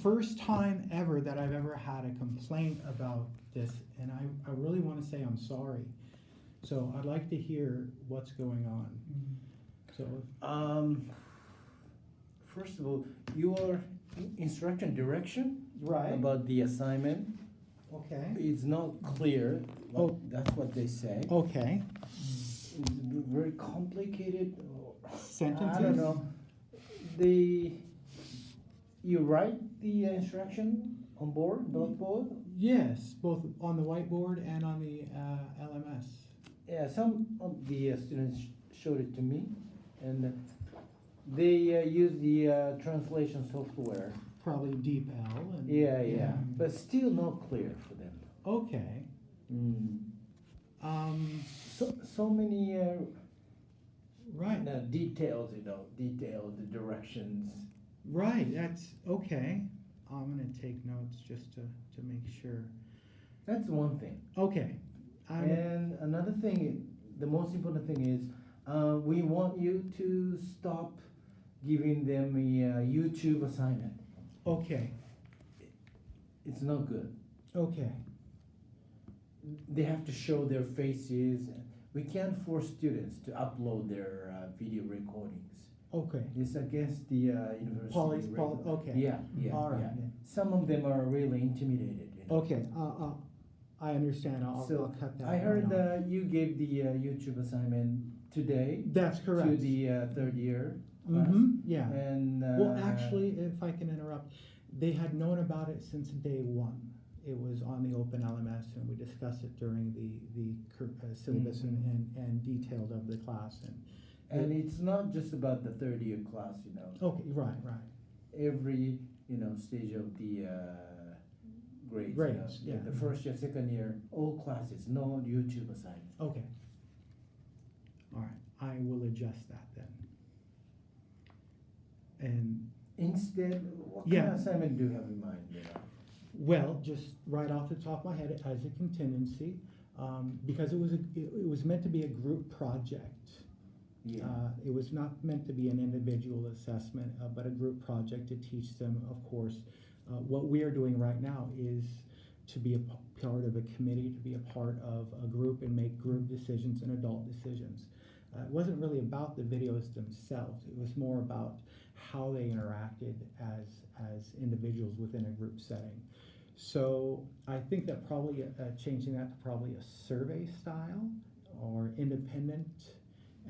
first time ever that I've ever had a complaint about this, and I really want to say I'm sorry. So I'd like to hear what's going on. So, first of all, your instruction direction right. about the assignment Okay. is not clear. Oh. That's what they say. Okay. It's very complicated. Sentences? I don't know. You write the instruction on blackboard? Yes, both on the whiteboard and on the LMS. Yeah, some of the students showed it to me, and they use the translation software. Probably DeepL. And, Yeah, but still not clear for them. Okay. So many Right. detailed the directions. Right, that's okay. I'm gonna take notes just to make sure. That's one thing. Okay. And another thing, the most important thing is, we want you to stop giving them a YouTube assignment. Okay. It's not good. Okay. They have to show their faces. We can't force students to upload their video recordings. Okay. It's against the university. Okay. Yeah. All right. Yeah. Some of them are really intimidated. Okay. I understand. I'll cut that. I heard one off. you gave the YouTube assignment today. That's correct. To the third year class. Yeah. And well, actually, if I can interrupt, they had known about it since day one. It was on the open LMS, and we discussed it during the syllabus and detailed of the class. And it's not just about the third year class, Okay, right. Every stage of the grades. Grades, yeah. The first year, second year, all classes, no YouTube assignment. Okay. All right, I will adjust that then. And instead, what kind of assignment do you have in mind? Well, just right off the top of my head, as a contingency, because it was meant to be a group project. Yeah. It was not meant to be an individual assessment, but a group project to teach them, of course. What we are doing right now is to be a part of a committee, to be a part of a group and make group decisions and adult decisions. It wasn't really about the videos themselves. It was more about how they interacted as individuals within a group setting. So I think that probably changing that to probably a survey style or independent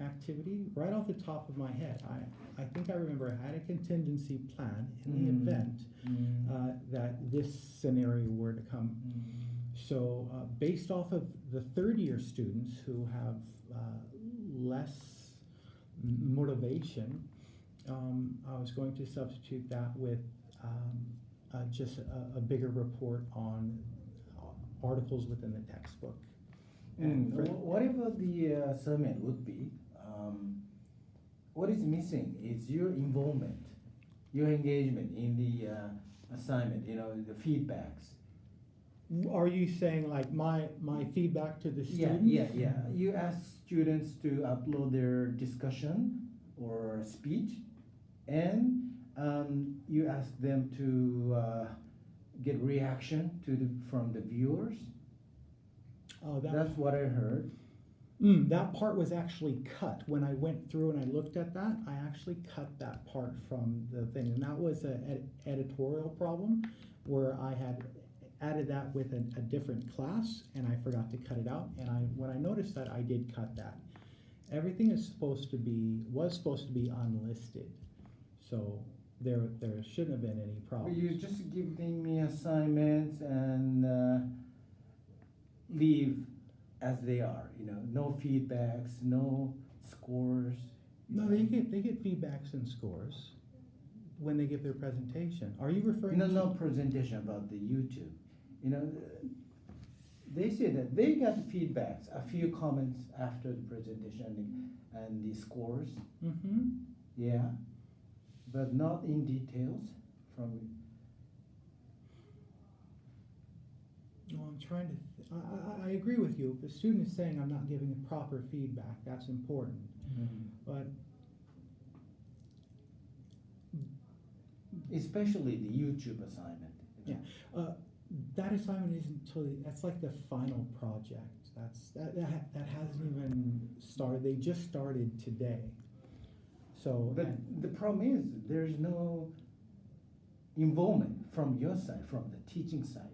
activity. Right off the top of my head, I think I remember I had a contingency plan in the event that this scenario were to come. So based off of the third year students who have less motivation, I was going to substitute that with just a bigger report on articles within the textbook. Whatever the assignment would be, what is missing is your involvement, your engagement in the assignment, the feedbacks. Are you saying like my feedback to the students? Yeah. You ask students to upload their discussion or speech, and you ask them to get reaction from the viewers. Oh, that's what I heard. That part was actually cut. When I went through and I looked at that, I actually cut that part from the thing. And that was an editorial problem where I had added that with a different class and I forgot to cut it out. And when I noticed that, I did cut that. Everything was supposed to be unlisted. So there shouldn't have been any problem. But you just giving me assignments and leave as they are, no feedbacks, no scores. No, they get feedbacks and scores when they give their presentation. Are you referring to? No presentation about the YouTube. They say that they got feedbacks, a few comments after the presentation and the scores. Yeah, but not in details from. Well, I'm trying to. I agree with you. If a student is saying I'm not giving proper feedback, that's important. But Especially the YouTube assignment. Yeah. That assignment isn't totally, that's like the final project. That hasn't even started. They just started today. So. But the problem is there's no involvement from your side, from the teaching side,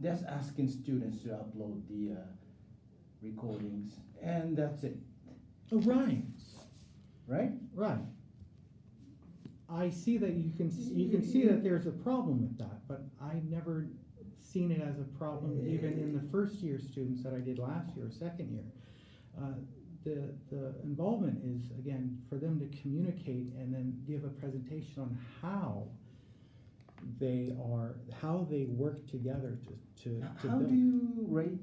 That's asking students to upload the recordings, and that's it. Right. Right? Right. I see that you can see that there's a problem with that, but I never seen it as a problem even in the first year students that I did last year or second year. The involvement is, again, for them to communicate and then give a presentation on how they work together to How build. do you rate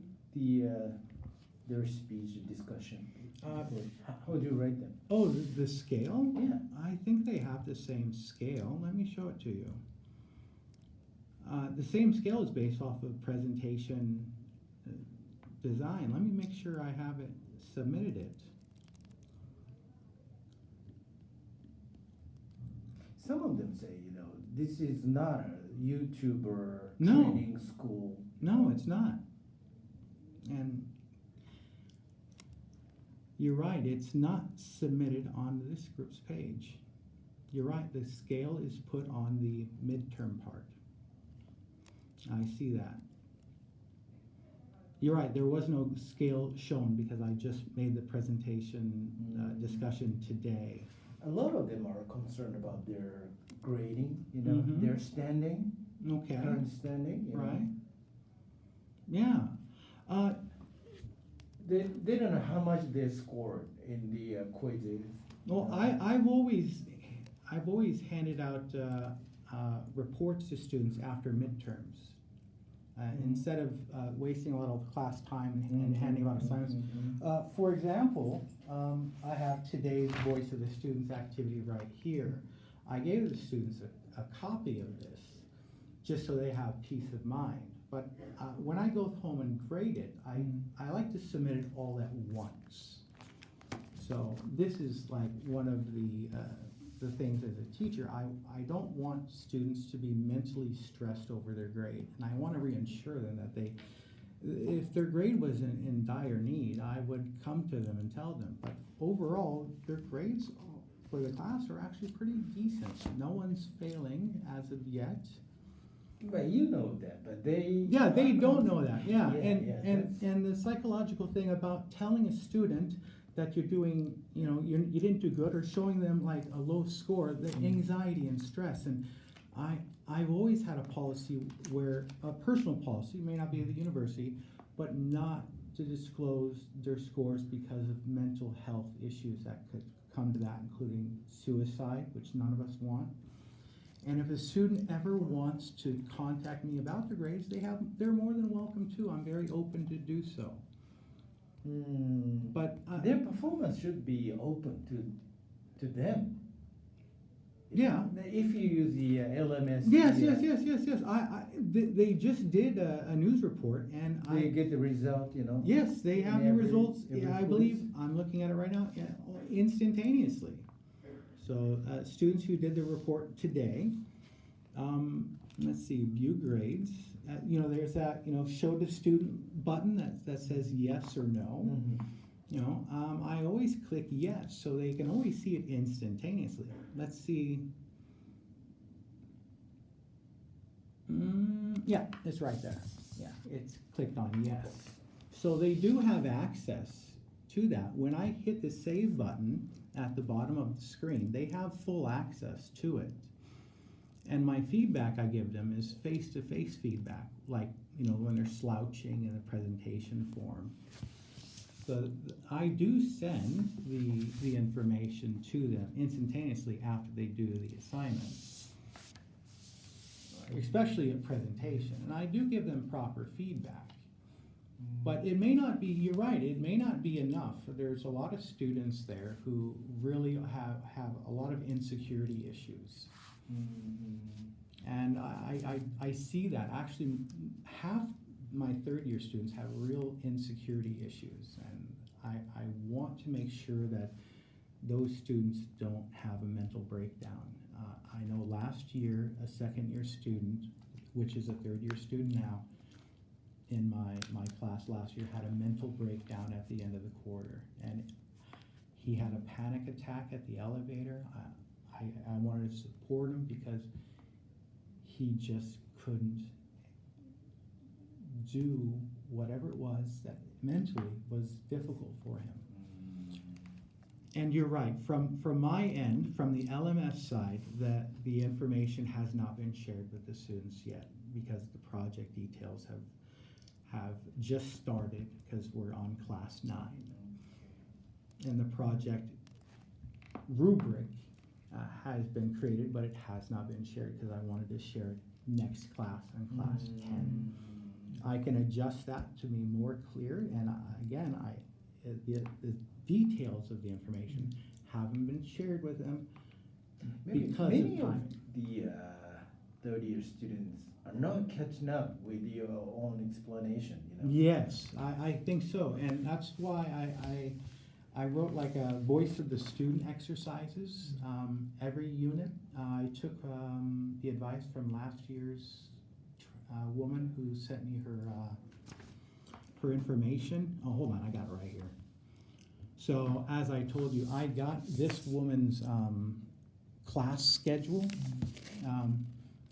their speech discussion? How do you rate them? Oh, the scale? Yeah. I think they have the same scale. Let me show it to you. The same scale is based off of presentation design. Let me make sure I have it submitted it. Some of them say, this is not a YouTuber No. training school. No, it's not. And you're right, it's not submitted on this group's page. You're right, the scale is put on the midterm part. I see that. You're right, there was no scale shown because I just made the presentation discussion today. A lot of them are concerned about their grading, Mhm. their standing, Okay. current standing. Right. Yeah. They don't know how much they scored in the quizzes. Well, I've always handed out reports to students after midterms. Instead of wasting a lot of class time and handing out assignments. For example, I have today's Voice of the Students activity right here. I gave the students a copy of this just so they have peace of mind. But when I go home and grade it, I like to submit it all at once. So this is like one of the things as a teacher. I don't want students to be mentally stressed over their grade, and I want to reassure them that if their grade was in dire need, I would come to them and tell them. But overall, their grades for the class are actually pretty decent. No one's failing as of yet. But you know that, but they... Yeah, they don't know that, yeah. Yeah, And the psychological thing about telling a student that you're doing, you didn't do good, or showing them like a low score, the anxiety and stress. And I've always had a policy where, a personal policy, may not be at the university, but not to disclose their scores because of mental health issues that could come to that, including suicide, which none of us want. And if a student ever wants to contact me about their grades, they're more than welcome to. I'm very open to do so. But their performance should be open to them. Yeah. If you use the LMS. Yes. They just did a news report, and they get the result, Yes, they have the results. I believe I'm looking at it right now, instantaneously. So students who did the report today, let's see, view grades. There's that show the student button that says yes or no. I always click yes, so they can always see it instantaneously. Let's see. Yeah, it's right there. Yeah, it's clicked on yes. So they do have access to that. When I hit the save button at the bottom of the screen, they have full access to it. And my feedback I give them is face-to-face feedback, like when they're slouching in a presentation form. So I do send the information to them instantaneously after they do the assignment, especially a presentation. And I do give them proper feedback. But it may not be, you're right, it may not be enough. There's a lot of students there who really have a lot of insecurity issues. And I see that. Actually, half my third year students have real insecurity issues, and I want to make sure that those students don't have a mental breakdown. I know last year, a second-year student, which is a third-year student now, in my class last year, had a mental breakdown at the end of the quarter. And he had a panic attack at the elevator. I wanted to support him because he just couldn't do whatever it was that mentally was difficult for him. And you're right, from my end, from the LMS side, that the information has not been shared with the students yet because the project details have just started because we're on class 9. And the project rubric has been created, but it has not been shared because I wanted to share it next class on class 10. I can adjust that to be more clear, and the details of the information haven't been shared with them because Many of timing. the third-year students are not catching up with your own explanation, you know? Yes, I think so, and that's why I wrote like a voice of the student exercises. Every unit, I took the advice from last year's woman who sent me her information. Oh, hold on, I got it right here. So as I told you, I got this woman's class schedule,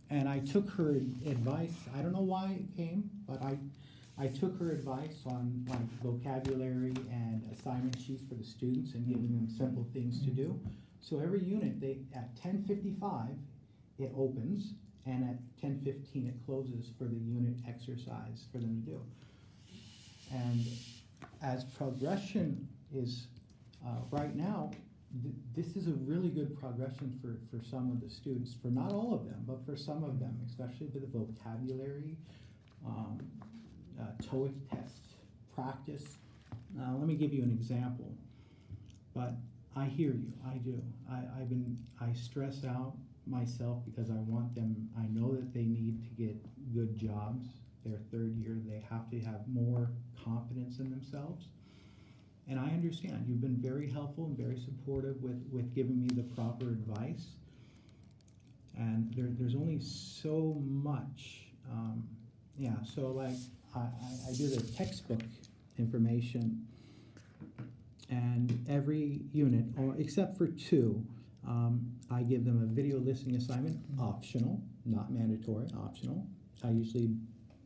and I took her advice. I don't know why it came, but I took her advice on like vocabulary and assignment sheets for the students and giving them simple things to do. So every unit, at 10:55, it opens, and at 10:15 it closes for the unit exercise for them to do. And as progression is right now, this is a really good progression for some of the students, for not all of them, but for some of them, especially with the vocabulary, TOEIC test practice. Let me give you an example, but I hear you, I do. I stress out myself because I want them, I know that they need to get good jobs. Their third year, they have to have more confidence in themselves. And I understand, you've been very helpful and very supportive with giving me the proper advice. And there's only so much, so like I do the textbook information, and every unit, or except for 2, I give them a video listening assignment, optional, not mandatory, optional. I usually,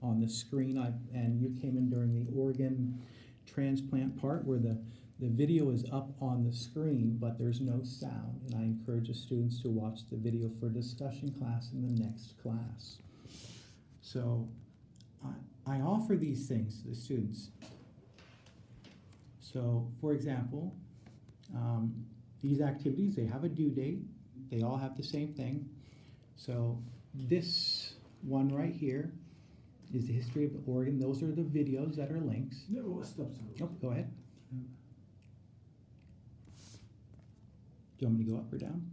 on the screen, and you came in during the organ transplant part where the video is up on the screen, but there's no sound, and I encourage the students to watch the video for discussion class in the next class. So I offer these things to the students. So, for example, these activities, they have a due date. They all have the same thing. So this one right here is the history of the organ. Those are the videos that are links. No, stop. Oh, go ahead. Do you want me to go up or down?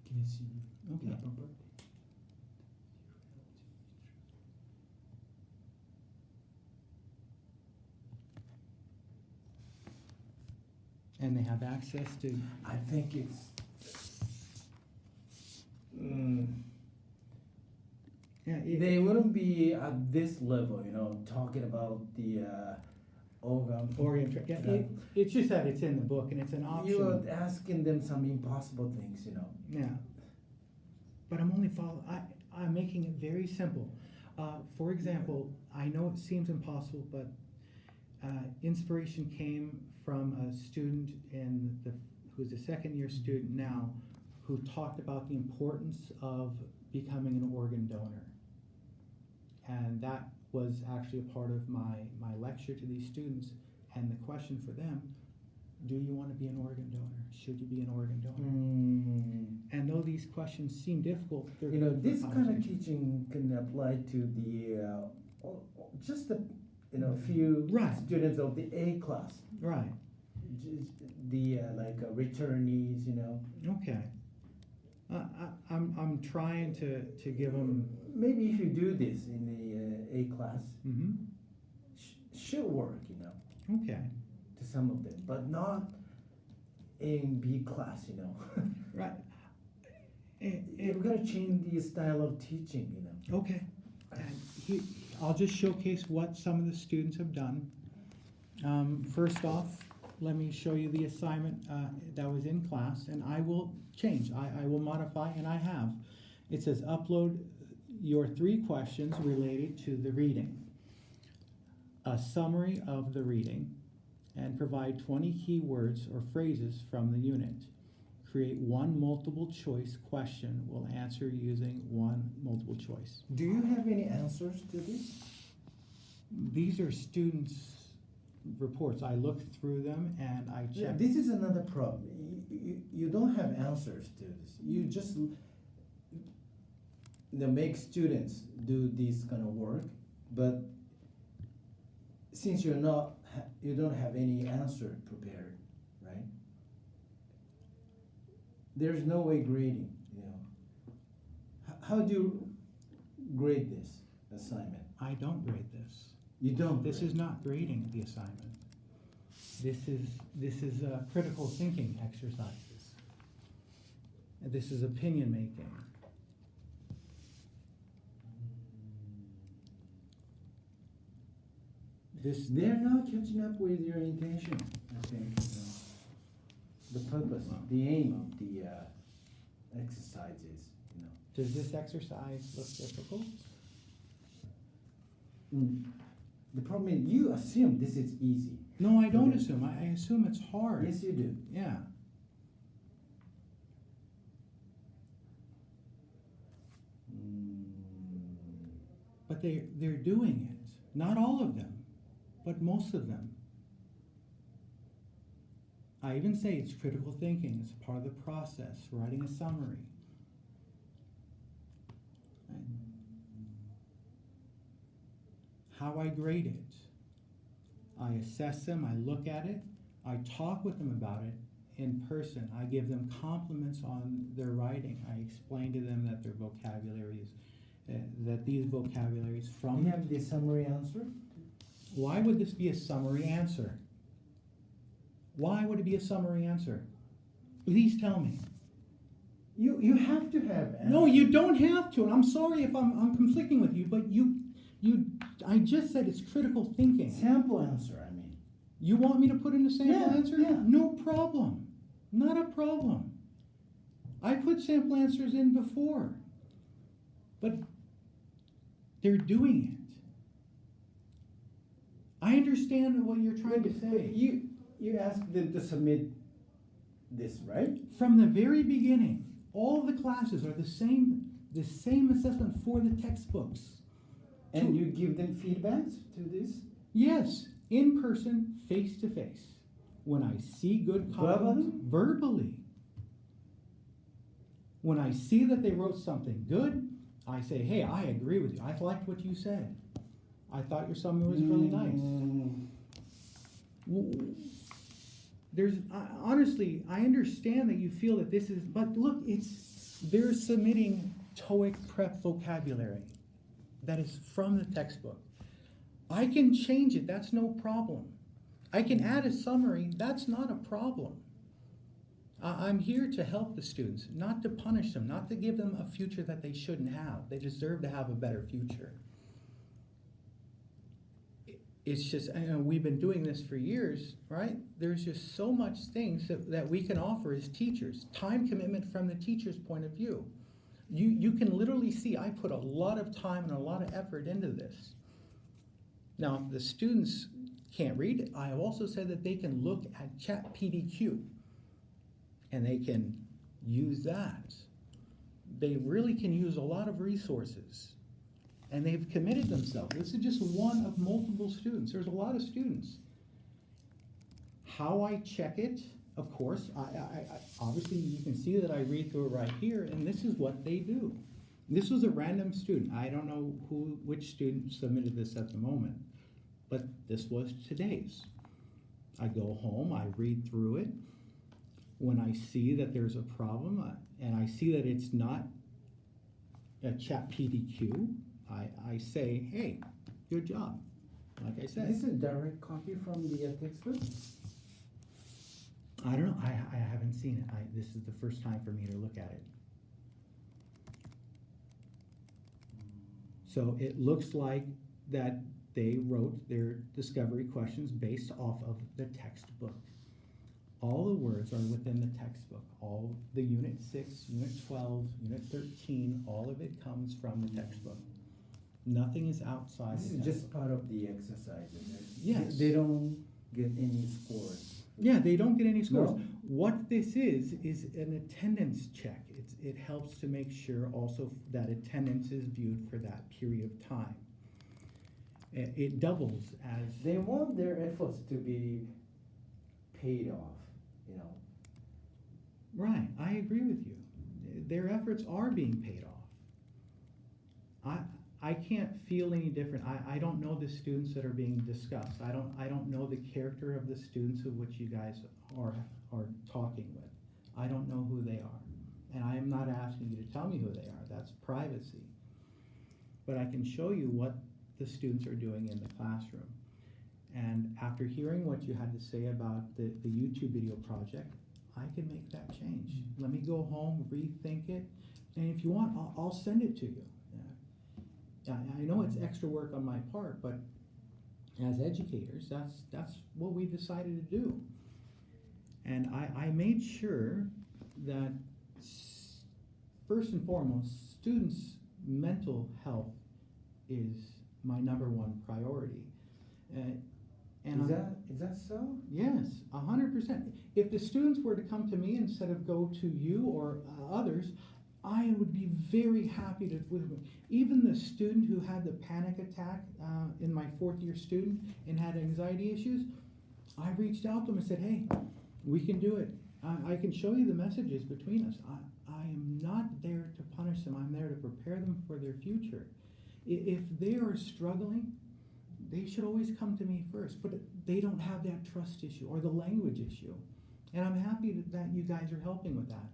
Can you see? Okay. And they have access to. I think it's. They wouldn't be at this level, you know, talking about the organ. It's just that it's in the book and it's an option. You're asking them some impossible things, you know. Yeah. But I'm only I'm making it very simple. For example, I know it seems impossible, but inspiration came from a student who's a second-year student now, who talked about the importance of becoming an organ donor. And that was actually a part of my lecture to these students. And the question for them, do you want to be an organ donor? Should you be an organ donor? And though these questions seem difficult, they're you know, good for this kind of conversation. teaching can apply to the just the few students of the A class. Right. The returnees, you know. Okay. I'm trying to give them. Maybe if you do this in the A class, should work, you know. Okay. To some of them, but not in B class, you know. Right. We're gonna change the style of teaching, you know. Okay. I'll just showcase what some of the students have done. First off, let me show you the assignment that was in class, and I will change. I will modify, and I have. It says upload your 3 questions related to the reading, a summary of the reading, and provide 20 keywords or phrases from the unit. Create 1 multiple choice question. We'll answer using 1 multiple choice. Do you have any answers to this? These are students' reports. I looked through them and I Yeah, checked. this is another problem. You don't have answers to this. You just make students do this kind of work, but since you don't have any answer prepared, right? There's no way grading, you know. How do you grade this assignment? I don't grade this. You don't. This grade. is not grading the assignment. This is critical thinking exercises. And this is opinion making. They're not catching up with your intention, I think. You know. The purpose, the aim of the exercises, you know. Does this exercise look difficult? The problem is you assume this is easy. No, I don't Okay. assume. I assume it's hard. Yes, you do. Yeah. But they're doing it. Not all of them, but most of them. I even say it's critical thinking. It's part of the process, writing a summary. How I grade it. I assess them, I look at it, I talk with them about it in person. I give them compliments on their writing. I explain to them that their vocabulary is, that these vocabularies Do from... you have the summary answer? Why would this be a summary answer? Why would it be a summary answer? Please tell me. You have to have answer. No, you don't have to. And I'm sorry if I'm conflicting with you, but I just said it's critical thinking. Sample answer, I mean. You want me to put in a sample Yeah, answer? yeah. No problem. Not a problem. I put sample answers in before. But they're doing it. I understand what you're trying to say. You asked them to submit this, right? From the very beginning, all the classes are the same assessment for the textbooks. And you give them feedbacks to this? Yes, in person, face to face. When I see good compliments, verbally. When I see that they wrote something good, I say, hey, I agree with you. I liked what you said. I thought your summary was really nice. Honestly, I understand that you feel that this is, but look, they're submitting TOEIC prep vocabulary that is from the textbook. I can change it, that's no problem. I can add a summary, that's not a problem. I'm here to help the students, not to punish them, not to give them a future that they shouldn't have. They deserve to have a better future. It's just, we've been doing this for years, right? There's just so much things that we can offer as teachers. Time commitment from the teacher's point of view. You can literally see I put a lot of time and a lot of effort into this. Now, if the students can't read it, I have also said that they can look at ChatPDQ and they can use that. They really can use a lot of resources. And they've committed themselves. This is just one of multiple students. There's a lot of students. How I check it, of course, I obviously you can see that I read through it right here, and this is what they do. This was a random student. I don't know which student submitted this at the moment, but this was today's. I go home, I read through it. When I see that there's a problem, and I see that it's not a ChatPDQ, I say, hey, good job, like I said. This is a direct copy from the textbook? I don't know, I haven't seen it. This is the first time for me to look at it. So it looks like that they wrote their discovery questions based off of the textbook. All the words are within the textbook. All the Unit 6, Unit 12, Unit 13, all of it comes from the textbook. Nothing is outside This the is just textbook. part of the exercise, isn't it? Yes. They don't get any scores. Yeah, they don't get any scores. No? What this is an attendance check. It helps to make sure also that attendance is viewed for that period of time. It doubles as. They want their efforts to be paid off, you know. Right, I agree with you. Their efforts are being paid off. I can't feel any different. I don't know the students that are being discussed. I don't know the character of the students of which you guys are talking with. I don't know who they are. And I am not asking you to tell me who they are. That's privacy. But I can show you what the students are doing in the classroom. And after hearing what you had to say about the YouTube video project, I can make that change. Let me go home, rethink it, and if you want, I'll send it to you. I know it's extra work on my part, but as educators, that's what we decided to do. And I made sure that first and foremost, students' mental health is my #1 priority. And Is that so? Yes, 100%. If the students were to come to me instead of go to you or others, I would be very happy to. Even the student who had the panic attack in my 4th-year student and had anxiety issues, I reached out to them and said, "Hey, we can do it. I can show you the messages between us. I am not there to punish them. I'm there to prepare them for their future. If they are struggling, they should always come to me first, but they don't have that trust issue or the language issue. And I'm happy that you guys are helping with that.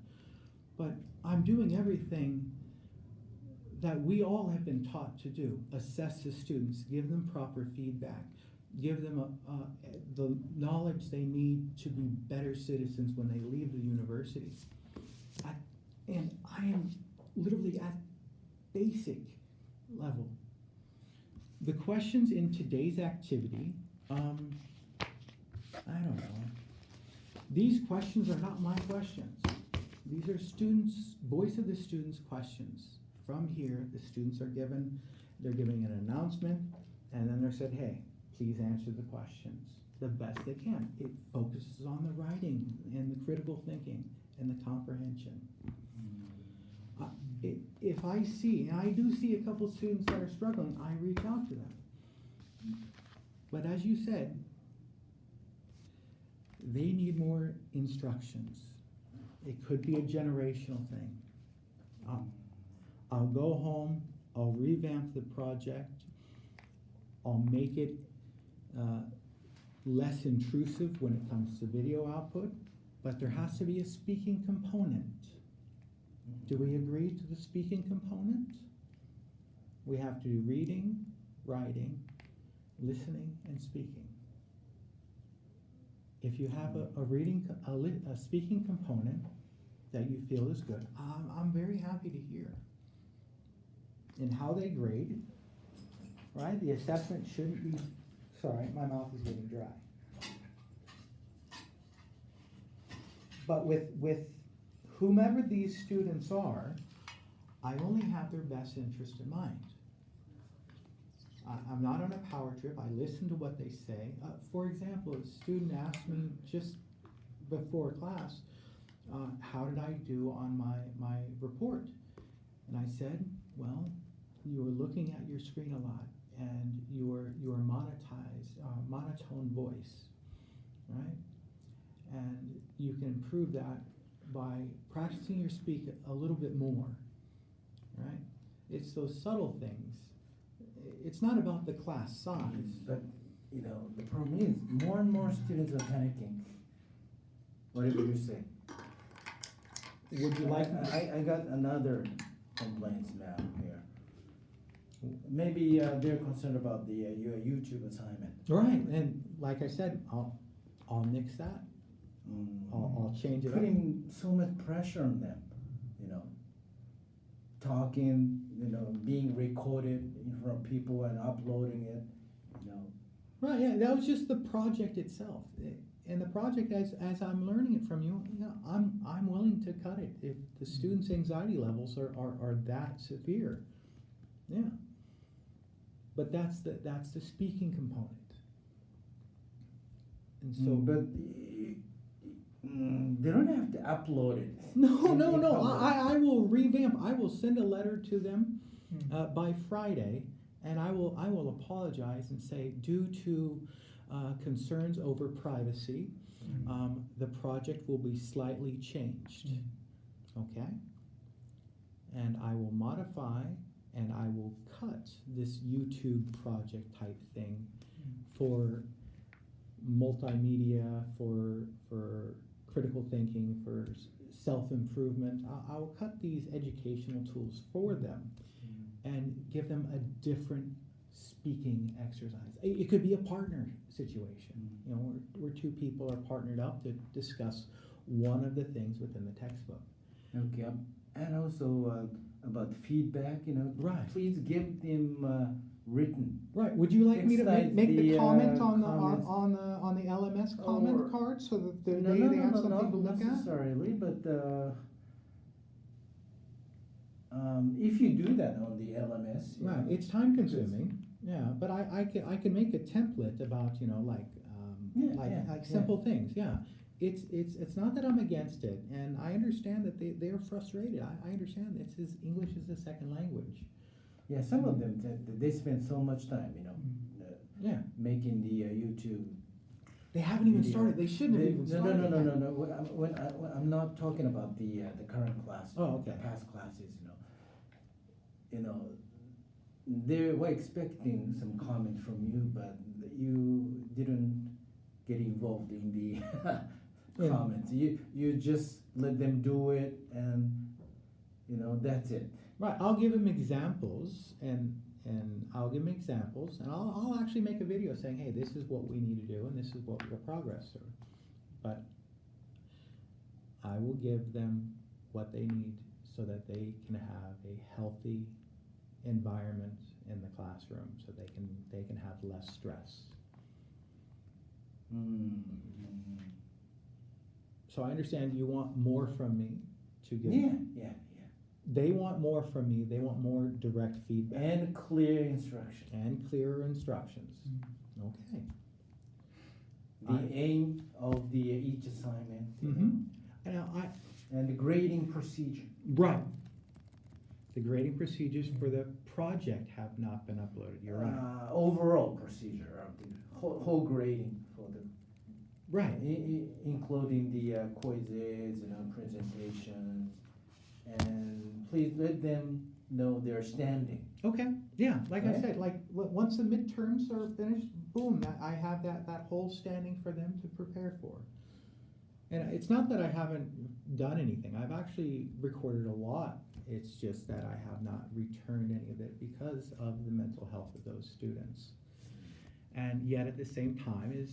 But I'm doing everything that we all have been taught to do. Assess the students, give them proper feedback, give them the knowledge they need to be better citizens when they leave the university. And I am literally at basic level. The questions in today's activity, I don't know. These questions are not my questions. These are students, voice of the students questions. From here, the students are they're giving an announcement, and then they're said, hey, please answer the questions the best they can. It focuses on the writing and the critical thinking and the comprehension. If I see, and I do see a couple students that are struggling, I reach out to them. But as you said, they need more instructions. It could be a generational thing. I'll go home, I'll revamp the project, I'll make it less intrusive when it comes to video output, but there has to be a speaking component. Do we agree to the speaking component? We have to do reading, writing, listening, and speaking. If you have a speaking component that you feel is good, I'm very happy to hear. And how they grade, right? The assessment shouldn't be, sorry, my mouth is getting dry. But with whomever these students are, I only have their best interest in mind. I'm not on a power trip. I listen to what they say. For example, a student asked me just before class, how did I do on my report? And I said, well, you were looking at your screen a lot, and you were monotone voice, right? And you can improve that by practicing your speak a little bit more, right? It's those subtle things. It's not about the class size. But, you know, the problem is more and more students are panicking. Whatever you say. Would you like? I got another complaints now here. Maybe they're concerned about your YouTube assignment. Right, and like I said, I'll nix that. I'll change it up. Putting so much pressure on them, you know. talking, being recorded in front of people and uploading it, Right, yeah, that was just the project itself. And the project, as I'm learning it from you, I'm willing to cut it if the students' anxiety levels are that severe. Yeah. But that's the speaking component. And so but they don't have to upload it. No. I will revamp. I will send a letter to them by Friday, and I will apologize and say, due to concerns over privacy, the project will be slightly changed. Okay? And I will modify and I will cut this YouTube project type thing for multimedia, for critical thinking, for self-improvement. I will cut these educational tools for them and give them a different speaking exercise. It could be a partner situation, where two people are partnered up to discuss one of the things within the textbook. Okay, and also about feedback, Right. Please give them written. Right. Would you like me to make the comment on the comments. LMS comment card so that they have something not to look at? necessarily, but if you do that on the LMS, Right. It's time consuming. Yeah, but I can make a template about like simple things. Yeah. It's not that I'm against it, and I understand that they are frustrated. I understand English is a second language. Yeah, some of them they spend so much time, Yeah. making the YouTube. They haven't even video. started. They shouldn't have even started. No. When I'm not talking about the current class. Oh, okay. The past classes, they were expecting some comment from you, but you didn't get involved in the comments. You just let them do it, and that's it. Right. I'll give them examples, and I'll give them examples, and I'll actually make a video saying, hey, this is what we need to do, and this is what the progress are. But I will give them what they need so that they can have a healthy environment in the classroom, so they can have less stress. So I understand you want more from me to give. Yeah. They want more from me. They want more direct feedback. And clear instruction. And clearer instructions. Okay. The aim of each assignment. And the grading procedure. Right. The grading procedures for the project have not been uploaded. You're right. Overall procedure of the whole grading for the. Right. Including the quizzes, presentations, and please let them know their standing. Okay. Yeah. Like I Right? said, once the midterms are finished, boom, I have that whole standing for them to prepare for. And it's not that I haven't done anything. I've actually recorded a lot. It's just that I have not returned any of it because of the mental health of those students. And yet at the same time,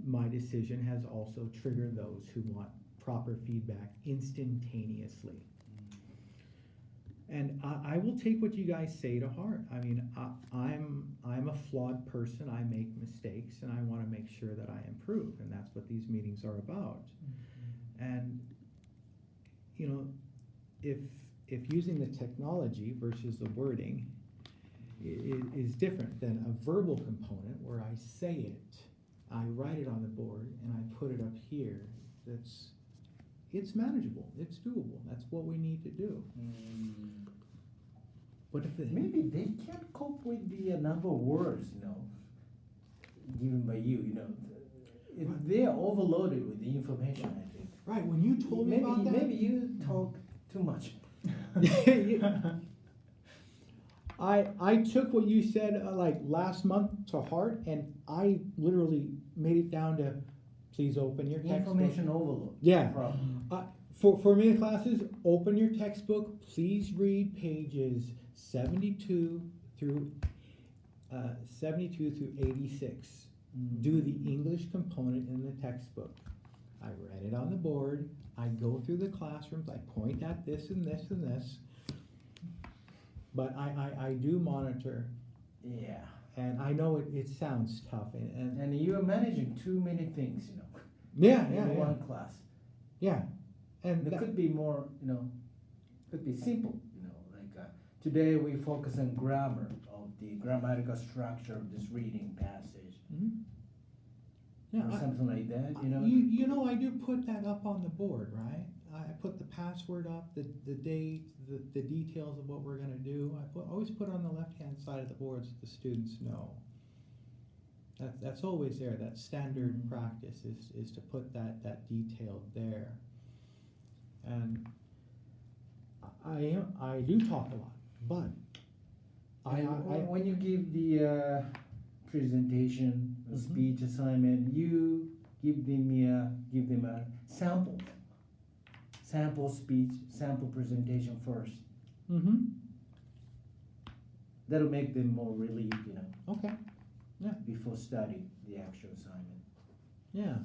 my decision has also triggered those who want proper feedback instantaneously. And I will take what you guys say to heart. I mean, I'm a flawed person. I make mistakes, and I want to make sure that I improve, and that's what these meetings are about. And if using the technology versus the wording is different than a verbal component where I say it, I write it on the board, and I put it up here, it's manageable, it's doable, that's what we need to do. But if Maybe they can't cope with the number of words, given by you, they are overloaded with the information, I think. Right, when you told me about that. Maybe you talk too much. I took what you said last month to heart, and I literally made it down to, please open your textbook. Information overload. Yeah. Problem. For many classes, open your textbook. Please read pages 72 through 86. Do the English component in the textbook. I read it on the board. I go through the classrooms. I point at this and this and this. But I do monitor, Yeah. and I know it sounds tough, and And you are managing too many things, yeah, in one class. yeah, and It that, could be more, could be simple, like today we focus on grammar of the grammatical structure of this reading passage, mhm. Yeah, or something like that, I do put that up on the board, right? I put the password up, the date, the details of what we're gonna do. Always put on the left-hand side of the board so the students know. That's always there. That standard Mhm. practice is to put that detail there. And I do talk a lot, but When you give the presentation, Mhm. speech assignment, you give them a sample speech, sample presentation first. mm-hmm. That'll make them more relieved, Okay. Yeah. before studying the actual assignment. Yeah.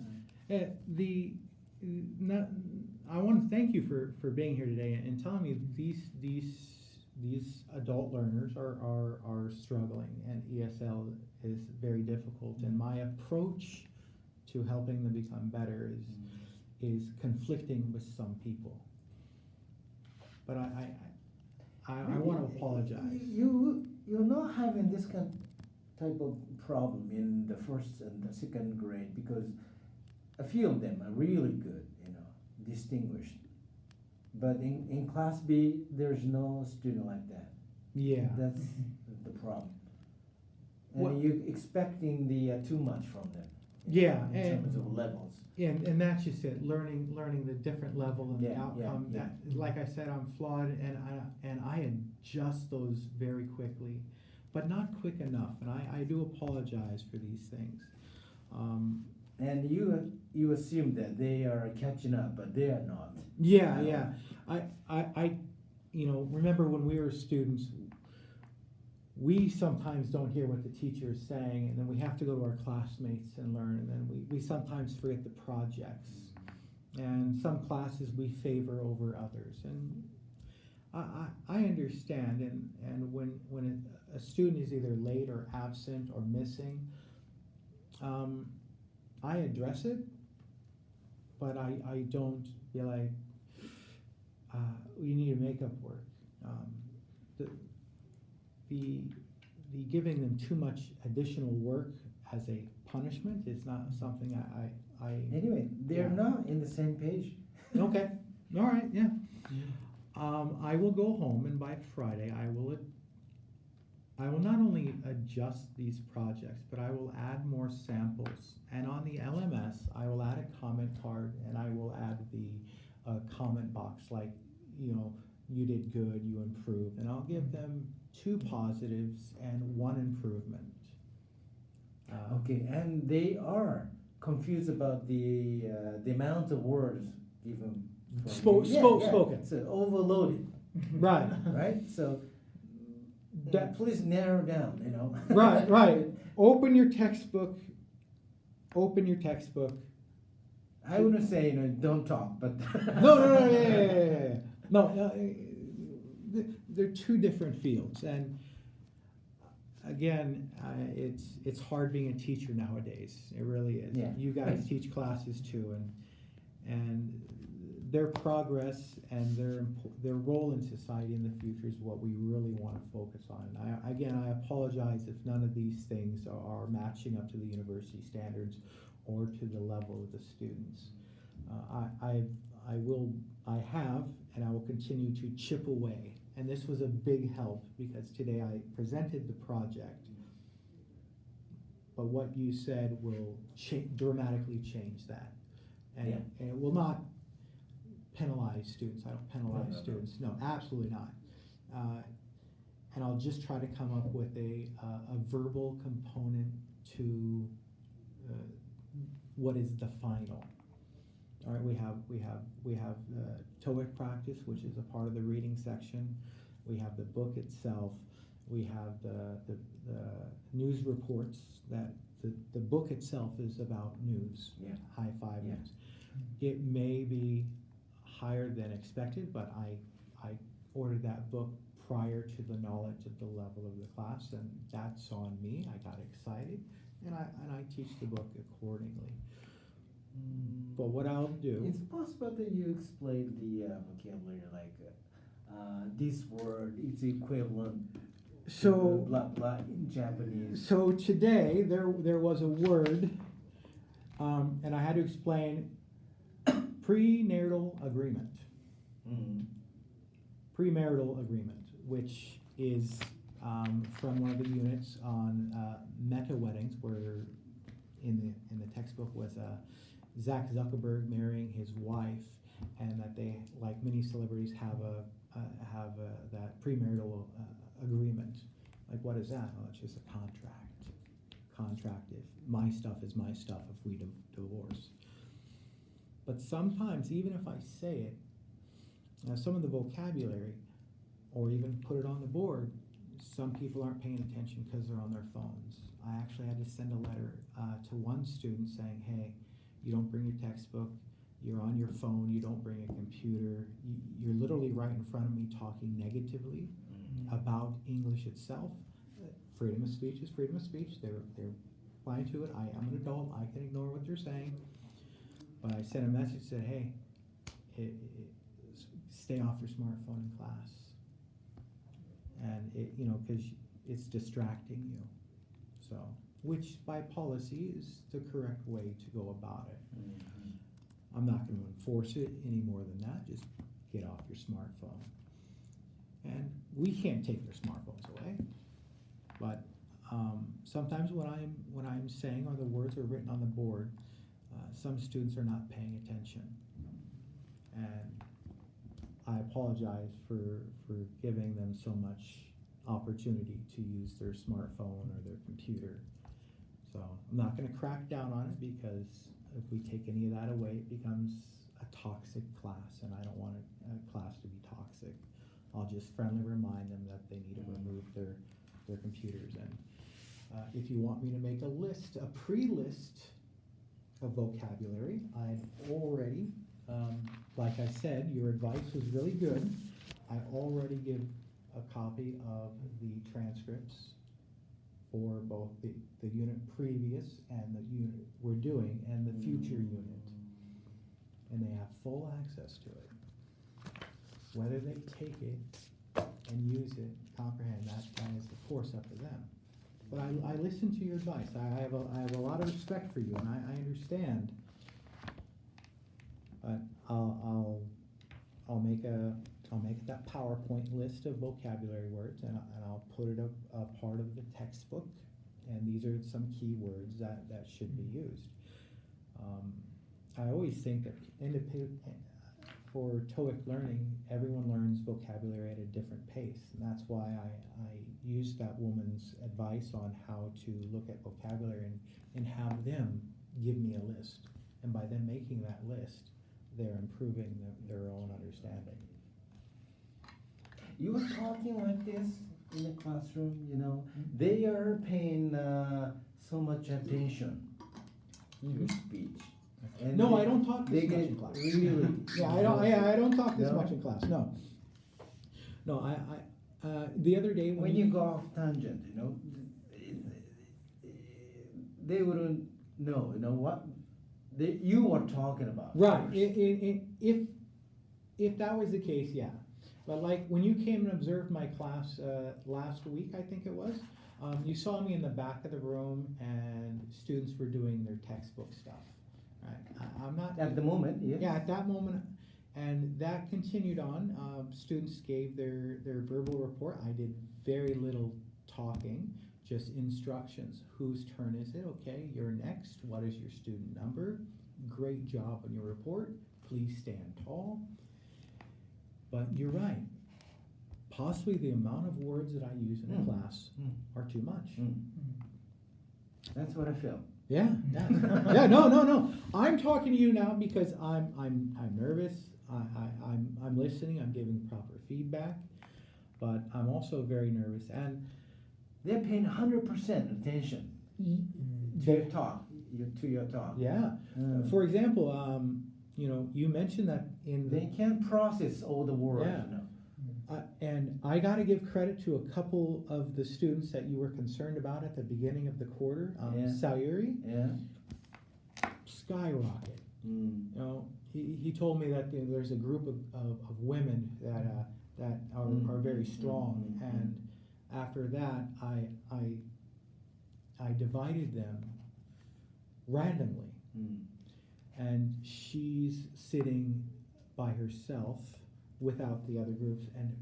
I want to thank you for being here today and telling me these adult learners are struggling, and ESL is very difficult, and my approach to helping them become better is conflicting with some people. But I want to apologize. You're not having this type of problem in the first and the second grade, because a few of them are really good, distinguished. But in class B, there's no student like that. Yeah. That's the problem. What- And you're expecting the too much from them. Yeah, In and- terms of levels. And that's just it, learning the different level and the Yeah, outcome. yeah. That, like I said, I'm flawed, and I adjust those very quickly, but not quick enough, and I do apologize for these things. And you assume that they are catching up, but they are not. Yeah, yeah. I remember when we were students, we sometimes don't hear what the teacher is saying, and then we have to go to our classmates and learn, and then we sometimes forget the projects. And some classes we favor over others, and I understand, and when a student is either late or absent or missing, I address it, but I don't be like, you need to make up work. The giving them too much additional work as a punishment is not something I Anyway, they're Yeah. not in the same page. Okay, all right, yeah. I will go home, and by Friday, I will not only adjust these projects, but I will add more samples. And on the LMS, I will add a comment card, and I will add the comment box, like, you did good, you improved, and I'll give them 2 positives and 1 improvement. Okay, and they are confused about the amount of words given. Spoken. So overloaded, Right. right? So That- please narrow down, Right. Open your textbook. I wouldn't say, don't talk, but. No, yeah. No, they're 2 different fields, and again, it's hard being a teacher nowadays. It really is. Yeah. You guys teach classes too, and their progress and their role in society in the future is what we really want to focus on. And I apologize if none of these things are matching up to the university standards or to the level of the students. I have, and I will continue to chip away. And this was a big help, because today I presented the project, but what you said will dramatically change that. And it will not penalize students. I don't penalize students. No, absolutely not. And I'll just try to come up with a verbal component to what is the final. All right, we have TOEIC practice, which is a part of the reading section. We have the book itself. We have the news reports. That the book itself is about news. Yeah. High 5 Yeah. news. It may be higher than expected, but I ordered that book prior to the knowledge of the level of the class, and that's on me. I got excited, and I teach the book accordingly. But what I'll do, It's possible that you explain the vocabulary like this word is equivalent so to blah blah in Japanese. so today there was a word, and I had to explain premarital agreement. Mm. Premarital agreement, which is from one of the units on meta weddings, where in the textbook was Zach Zuckerberg marrying his wife, and that they, like many celebrities, have that premarital agreement. Like, what is that? Oh, it's just a contract. If my stuff is my stuff, if we divorce. But sometimes, even if I say it, some of the vocabulary, or even put it on the board, some people aren't paying attention because they're on their phones. I actually had to send a letter to one student saying, hey, you don't bring your textbook, you're on your phone, you don't bring a computer, you're literally right in front of me talking negatively about English itself. Freedom of speech is freedom of speech. They're blind to it. I'm an adult, I can ignore what they're saying. But I sent a message that said, hey, stay off your smartphone in class. And because it's distracting you. So, which by policy is the correct way to go about it. Mm-hmm. I'm not going to enforce it any more than that. Just get off your smartphone. And we can't take their smartphones away. But sometimes what I'm saying, or the words are written on the board, some students are not paying attention. And I apologize for giving them so much opportunity to use their smartphone or their computer. So I'm not going to crack down on it, because if we take any of that away, it becomes a toxic class, and I don't want a class to be toxic. I'll just friendly remind them that they need to remove their computers. And if you want me to make a pre-list of vocabulary, I've already, like I said, your advice was really good. I already give a copy of the transcripts for both the unit previous and the unit we're doing and the future unit. And they have full access to it. Whether they take it and use it, comprehend, that is of course up to them. But I listen to your advice. I have a lot of respect for you, and I understand. But I'll make that PowerPoint list of vocabulary words, and I'll put it a part of the textbook. And these are some key words that should be used. I always think that for TOEIC learning, everyone learns vocabulary at a different pace, and that's why I used that woman's advice on how to look at vocabulary and have them give me a list. And by them making that list, they're improving their own understanding. You are talking like this in the classroom, they are paying so much attention to your speech. And No, I don't talk this much in class. Really, Yeah, I don't talk this much in class. No, the other day when you go off tangent, they wouldn't know, what you are talking about. Right. If that was the case, yeah. But like when you came and observed my class last week, I think it was, you saw me in the back of the room, and students were doing their textbook stuff. Right. I'm not At the moment, yes. Yeah, at that moment, and that continued on. Students gave their verbal report. I did very little talking, just instructions. Whose turn is it? Okay, you're next. What is your student number? Great job on your report. Please stand tall. But you're right. Possibly the amount of words that I use in a class are too much. That's what I feel. Yeah, yeah, no. I'm talking to you now because I'm nervous. I'm listening. I'm giving proper feedback, but I'm also very nervous. And they're paying 100% attention to your talk. Yeah. For example, you mentioned that they can't process all the words. Yeah. And I gotta give credit to a couple of the students that you were concerned about at the beginning of the quarter. Yeah. Sayuri, Yeah. skyrocket. Mm. You know, he told me that there's a group of women that are very strong, and after that, I divided them randomly, and she's sitting by herself without the other groups, and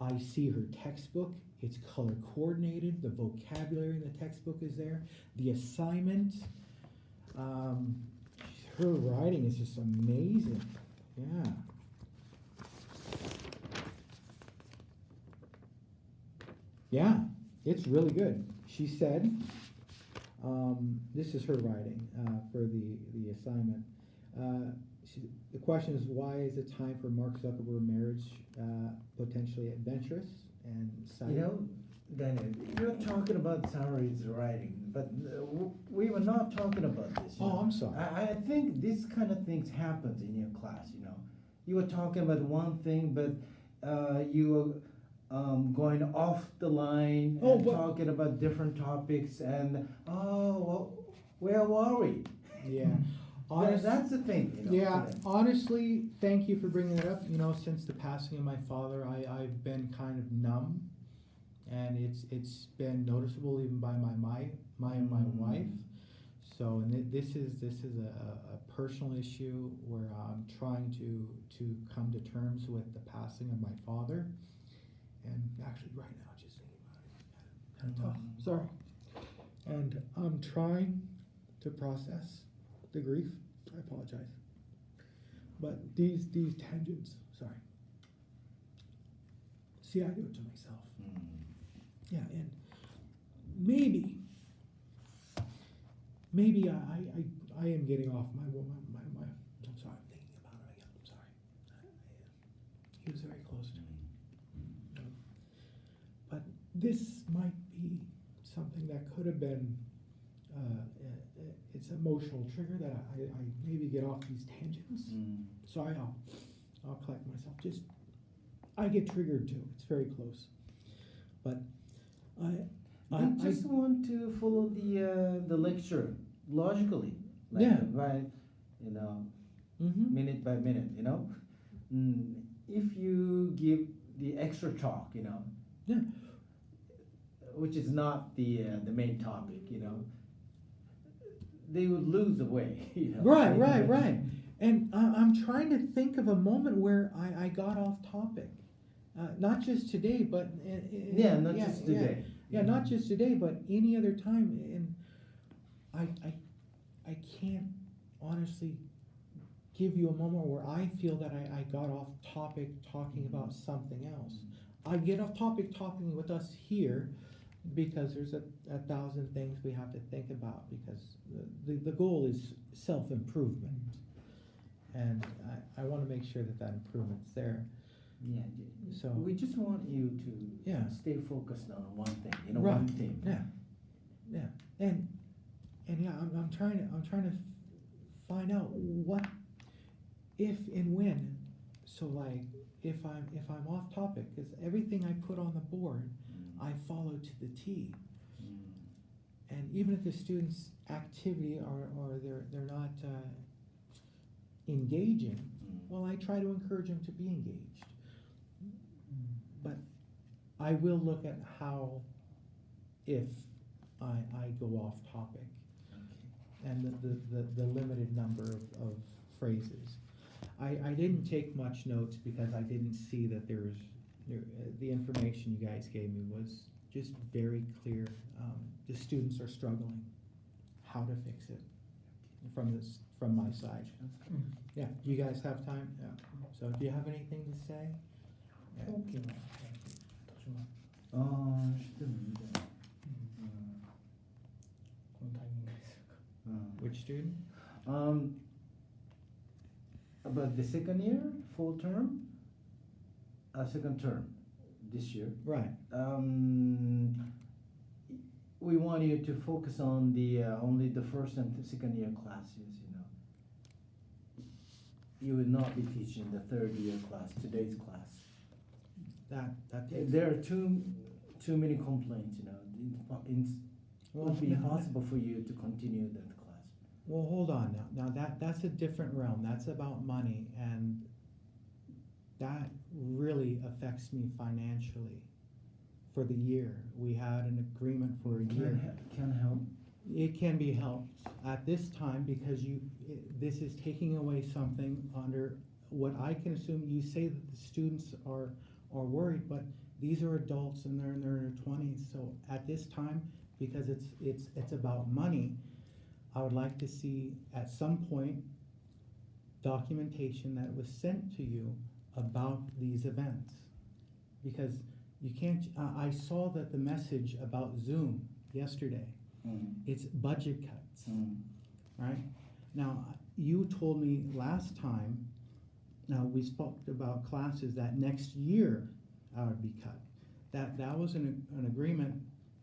I see her textbook. It's color coordinated. The vocabulary in the textbook is there. The assignment. Her writing is just amazing. Yeah. Yeah, it's really good. She said, this is her writing for the assignment. The question is, why is the time for Mark Zuckerberg marriage potentially adventurous and exciting? You know, Daniel, you're talking about Sayuri's writing, but we were not talking about this. You know? I'm sorry. I think this kind of things happens in your class. You know, you were talking about one thing, but you were going off the line and talking about different topics, and well, where were we? Yeah. That's the thing. You know, yeah, honestly, thank you for bringing it up. You know, since the passing of my father, I've been kind of numb, and it's been noticeable even by my wife. So, and this is a personal issue where I'm trying to come to terms with the passing of my father, and actually right now, just thinking about it, kind of tough. Sorry, and I'm trying to process the grief. I apologize, but these tangents. Sorry. See, I do it to myself. Yeah, and maybe I am getting off my. I'm sorry, I'm thinking about it again. I'm sorry. He was very close to me. But this might be something that could have been. It's an emotional trigger that I maybe get off these tangents. Sorry, I'll collect myself. Just I get triggered too. It's very close, but I just want to follow the lecture logically, like Yeah. by minute by minute. You know, if you give the extra talk, you know, Yeah. which is not the main topic, you know, they would lose the way. You know? Right. And I'm trying to think of a moment where I got off topic, not just today, but not just today. Yeah, not just today, but any other time. And I can't honestly give you a moment where I feel that I got off topic talking about something else. I get off topic talking with us here because there's a thousand things we have to think about, because the goal is self-improvement. And I want to make sure that improvement's there. Yeah. So we just want you to stay focused on one thing, you know, one thing. Yeah. And yeah, I'm trying to find out what, if and when. So like if I'm off topic, because everything I put on the board, I follow to the T. And even if the students' activity or they're not engaging, well, I try to encourage them to be engaged. But I will look at how, if I go off topic, and the limited number of phrases. I didn't take much notes because I didn't see that the information you guys gave me was just very clear. The students are struggling. How to fix it from my side. Yeah. Do you guys have time? Yeah. So do you have anything to say? Yeah. Which student? About the second year, full term, second term this year. Right. We want you to focus on the only the first and second year classes. You know, you will not be teaching the third year class, today's class. that takes. There are too many complaints, you know. It would be impossible for you to continue that class. Well, hold on now. Now that's a different realm. That's about money, and that really affects me financially. For the year, we had an agreement for a year. Can help. It can be helped at this time because this is taking away something under what I can assume. You say that the students are worried, but these are adults and they're in their 20s. So at this time, because it's about money, I would like to see at some point documentation that was sent to you about these events, because you can't. I saw that the message about Zoom yesterday. It's budget cuts, right? Now, you told me last time, now we spoke about classes that next year I would be cut. That was an agreement.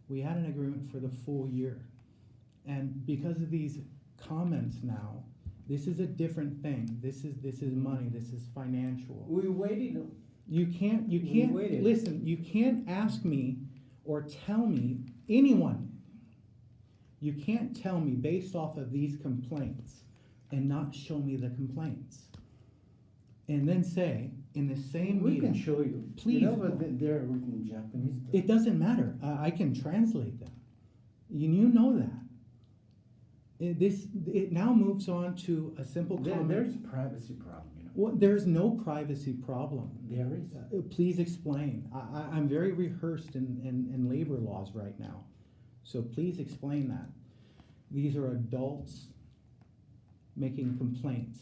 We had an agreement for the full year. And because of these comments now, this is a different thing. This is money, this is financial. We waited. You can't waited. listen, you can't ask me or tell me, anyone, you can't tell me based off of these complaints and not show me the complaints. And then say, in the same We meeting. can show you. Please. You know, but they're written in Japanese. It doesn't matter. I can translate them. You know that. It now moves on to a simple comment. There's a privacy problem, you know. Well, there's no privacy problem. There is. Please explain. I'm very rehearsed in labor laws right now. So please explain that. These are adults making complaints.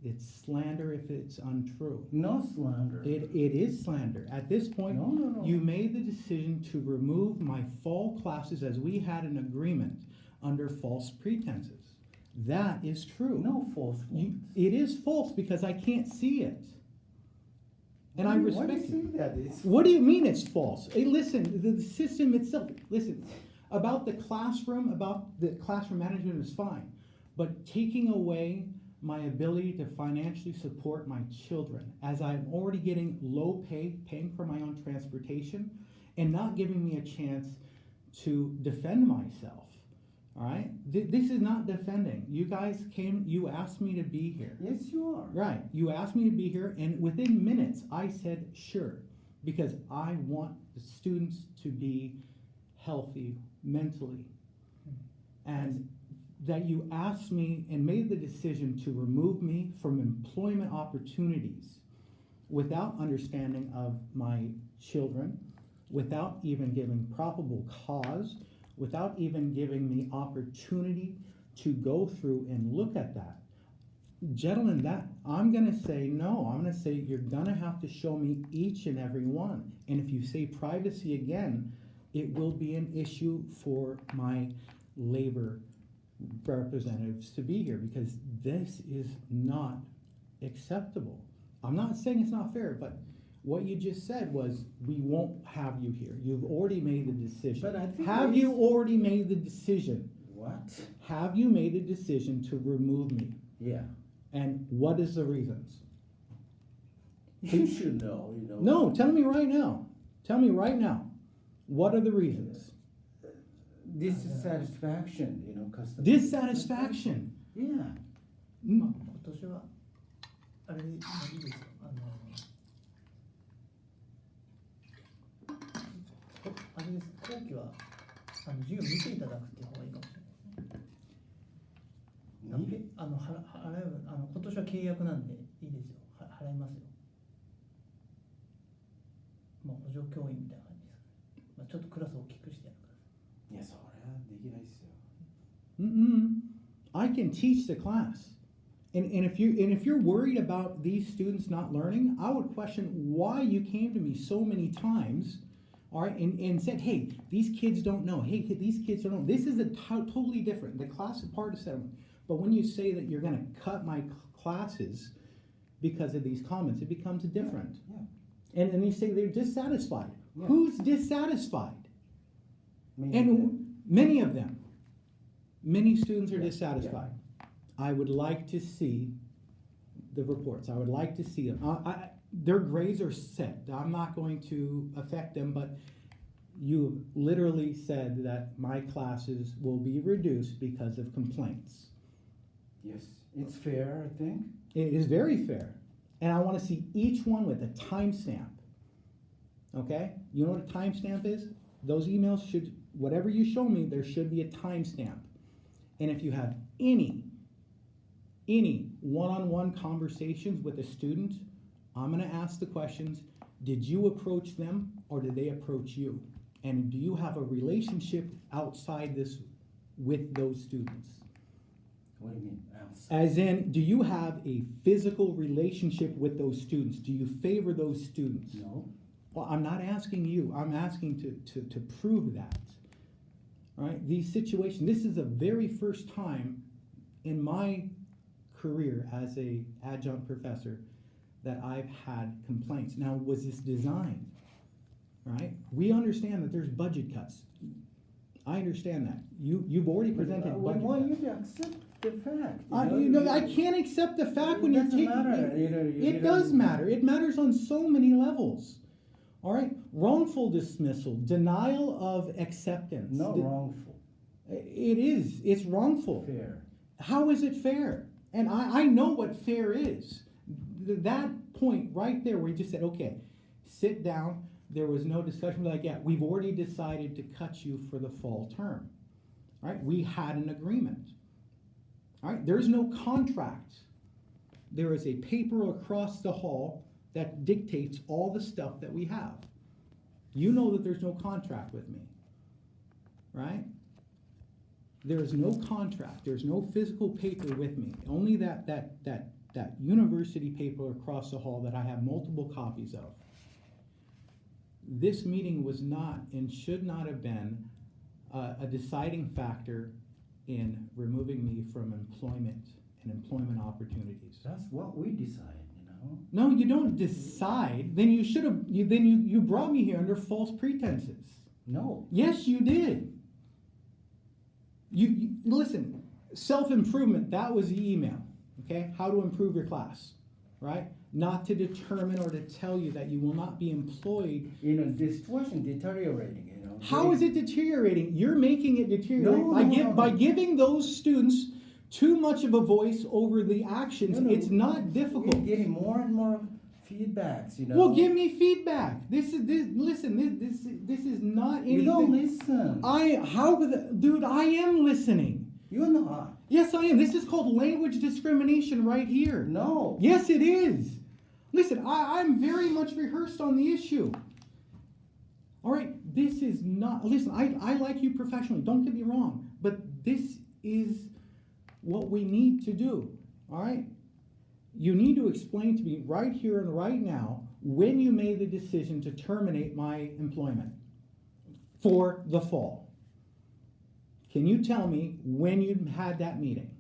It's slander if it's untrue. No slander. It is slander. At this point, No. you made the decision to remove my fall classes as we had an agreement under false pretenses. That is true. No false ones. It is false because I can't see it. And I respect Why it. do you say that? What do you mean it's false? Hey, listen, the system itself, listen, about the classroom management is fine, but taking away my ability to financially support my children, as I'm already getting low pay, paying for my own transportation, and not giving me a chance to defend myself, all right? This is not defending. You guys came, you asked me to be here. Yes, you are. Right, you asked me to be here, and within minutes, I said sure, because I want the students to be healthy mentally. And that you asked me and made the decision to remove me from employment opportunities without understanding of my children, without even giving probable cause, without even giving me opportunity to go through and look at that. Gentlemen, that I'm gonna say no. I'm gonna say you're gonna have to show me each and every one. And if you say privacy again, it will be an issue for my labor representatives to be here, because this is not acceptable. I'm not saying it's not fair, but what you just said was, we won't have you here. You've already made the decision. But I think have you already made the decision? What? Have you made a decision to remove me? Yeah. And what is the reasons? You should know, you know. No, tell me right now. Tell me right now. What are the reasons? Dissatisfaction, you know, customer. Dissatisfaction. Yeah. まあ、今年はあれでいいですよ。あれです。後期は授業見ていただくっていう方がいいかもしれないですね。払う今年は契約なんでいいですよ。払いますよ。まあ補助教員みたいな感じですかね。まあちょっとクラスを大きくしてやるから。いや、それはできないですよ。I can teach the class. And if you're worried about these students not learning, I would question why you came to me so many times, all right, and said, hey, these kids don't know. Hey, these kids don't know. This is totally different. The class is part of settlement. But when you say that you're going to cut my classes because of these comments, it becomes different. Yeah. And you say they're dissatisfied. Yeah. Who's dissatisfied? Maybe Many of them. Many students are Yeah, dissatisfied. I would like to see the reports. I would like to see them. their grades are set. I'm not going to affect them, but you literally said that my classes will be reduced because of complaints. Yes, it's fair, I think. It is very fair. And I want to see each one with a timestamp. Okay? You know what a timestamp is? Those emails should, whatever you show me, there should be a timestamp. And if you have any one-on-one conversations with a student, I'm going to ask the questions, did you approach them or did they approach you? And do you have a relationship outside this with those students? What do you mean? As in, do you have a physical relationship with those students? Do you favor those students? No. Well, I'm not asking you. I'm asking to prove that. All right? These situations, this is the very first time in my career as a adjunct professor that I've had complaints. Now, was this designed? Right? We understand that there's budget cuts. I understand that. You've already presented I budget want cuts. you to accept the fact. I can't accept the fact when you're taking taking. it does matter. It matters on so many levels. All right, wrongful dismissal, denial of acceptance. Not wrongful. It is. It's wrongful. Fair. How is it fair? And I know what fair is. That point right there where you just said, okay, sit down. There was no discussion like, yeah, we've already decided to cut you for the fall term. All right, we had an agreement. All right, there's no contract. There is a paper across the hall that dictates all the stuff that we have. You know that there's no contract with me, right? There is no contract. There's no physical paper with me. Only that university paper across the hall that I have multiple copies of. This meeting was not and should not have been a deciding factor in removing me from employment and employment opportunities. That's what we decide, you know. No, you don't decide. Then you should have. You brought me here under false pretenses. No. Yes, you did. You listen. Self-improvement. That was the email. Okay, how to improve your class, right? Not to determine or to tell you that you will not be employed. You know, this situation deteriorating, you know. How is it deteriorating? You're making it deteriorate No. by giving those students too much of a voice over the actions. No, It's not difficult. We're getting more and more feedbacks, you know. Well, give me feedback. This is not anything. You don't listen. Dude, I am listening. You're not. Yes, I am. This is called language discrimination right here. No. Yes, it is. Listen, I'm very much rehearsed on the issue. All right, this is not, listen, I like you professionally, don't get me wrong, but this is what we need to do, all right? You need to explain to me right here and right now when you made the decision to terminate my employment for the fall. Can you tell me when you had that meeting?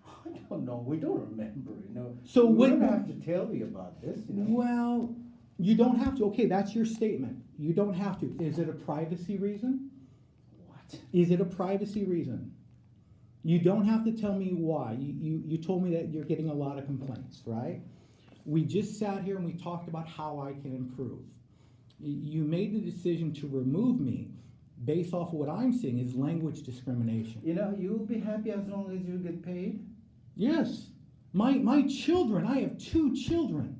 I don't know. We don't remember, you know. So we when- don't have to tell you about this, you know. Well, you don't have to. Okay, that's your statement. You don't have to. Is it a privacy reason? What? Is it a privacy reason? You don't have to tell me why. You told me that you're getting a lot of complaints, right? We just sat here and we talked about how I can improve. You made the decision to remove me based off of what I'm seeing is language discrimination. You know, you'll be happy as long as you get paid. Yes. My children, I have 2 children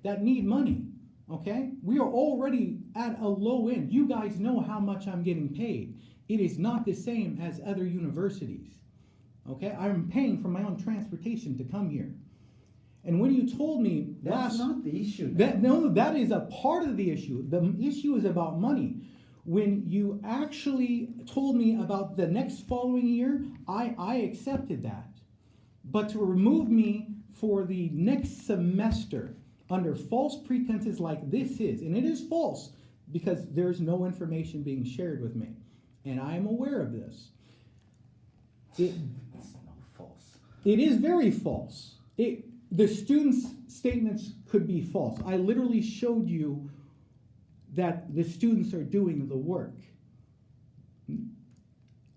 that need money, okay? We are already at a low end. You guys know how much I'm getting paid. It is not the same as other universities, okay? I'm paying for my own transportation to come here. And when you told me That's not the issue. that is a part of the issue. The issue is about money. When you actually told me about the next following year, I accepted that. But to remove me for the next semester under false pretenses like this is, and it is false because there's no information being shared with me, and I am aware of this. It's not false. It is very false. The students' statements could be false. I literally showed you that the students are doing the work.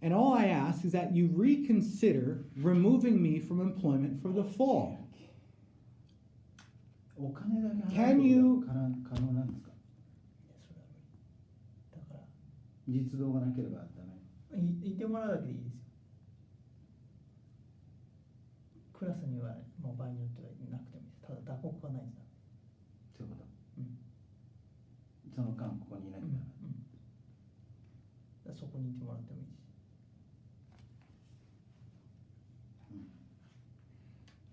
And all I ask is that you reconsider removing me from employment for the fall. お金だけ払う Can こと you- が可能なんですか？それは無理だから実動がなければダメ。いてもらうだけでいいですよ。クラスにはもう場合によってはなくてもいいです。ただ打刻がないんだ。そういうこと。うんその間ここにいなきゃダメ。だからそこにいてもらってもいいし。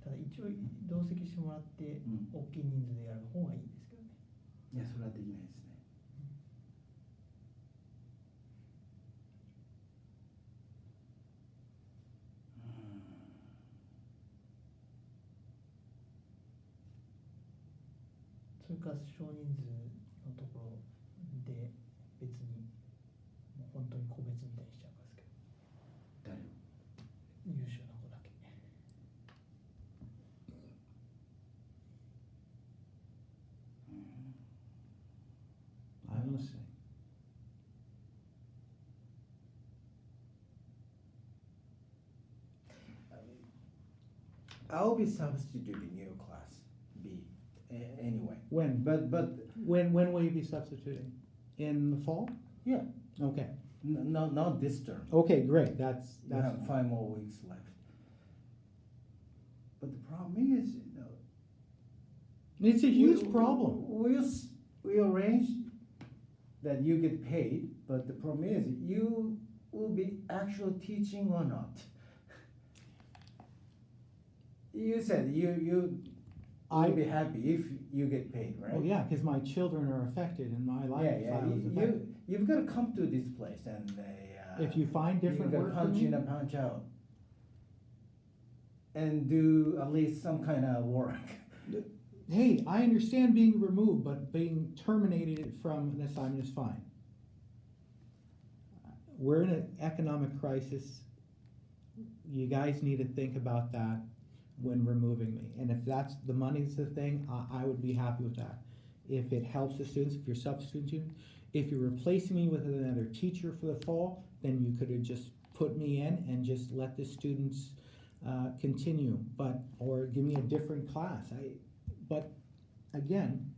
ただ一応同席してもらって大きい人数でやる方がいいですけどね。いや、それはできないですね。それから少人数のところで別にもう本当に個別みたいにしちゃいますけど、誰を？優秀な子だけ。I will say. I'll be substituting your class B anyway. When? But When will you be substituting? In the fall? yeah, Okay. not this term. Okay, great. That's You have 5 more weeks left. But the problem is, it's a huge problem. We arranged that you get paid, but the problem is you will be actually teaching or not. You said you will be happy if you get paid, right? Well, yeah, because my children are affected and my lifestyle is You, affected. you've got to come to this place and If you find different you work got for to punch me, in and punch out and do at least some kind of work. hey, I understand being removed, but being terminated from an assignment is fine. We're in an economic crisis. You guys need to think about that when removing me. And if that's the money's the thing, I would be happy with that. If it helps the students, if you're substituting, if you're replacing me with another teacher for the fall, then you could have just put me in and just let the students continue, or give me a different class. But again,